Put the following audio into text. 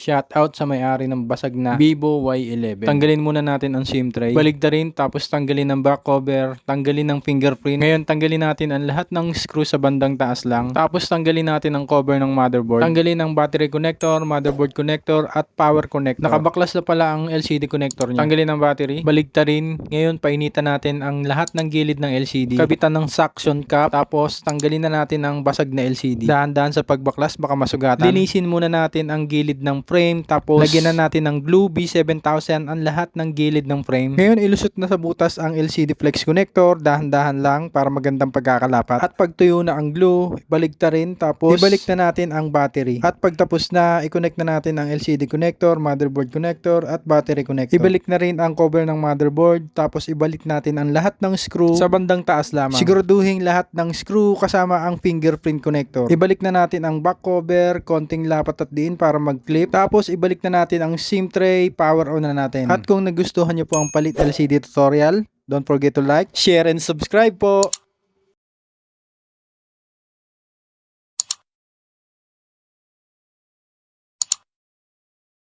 Shoutout sa may-ari ng basag na Vivo Y11. Tanggalin muna natin ang SIM tray. Baligtarin tapos tanggalin ang back cover, tanggalin ang fingerprint. Ngayon tanggalin natin ang lahat ng screw sa bandang taas lang. Tapos tanggalin natin ang cover ng motherboard. Tanggalin ang battery connector, motherboard connector at power connector. Nakabaklas na pala ang LCD connector niya. Tanggalin ang battery, baligtarin. Ngayon painitan natin ang lahat ng gilid ng LCD. Kabitan ng suction cap. Tapos tanggalin na natin ang basag na LCD. Dahan-dahan sa pagbaklas baka masugatan. Linisin muna natin ang gilid ng frame, tapos lagyan na natin ng glue B7000 ang lahat ng gilid ng frame. Ngayon ilusot na sa butas ang LCD flex connector, dahan-dahan lang para magandang pagkakalapat. At pagtuyo na ang glue, baligtarin tapos ibalik na natin ang battery. At pagtapos na, i-connect na natin ang LCD connector, motherboard connector at battery connector. Ibalik na rin ang cover ng motherboard, tapos ibalik natin ang lahat ng screw sa bandang taas lamang. Siguraduhin lahat ng screw kasama ang fingerprint connector. Ibalik na natin ang back cover, konting lapat at diin para mag-clip. Tapos ibalik na natin ang SIM tray, power on na natin. At kung nagustuhan nyo po ang palit LCD tutorial, don't forget to like, share, and subscribe po!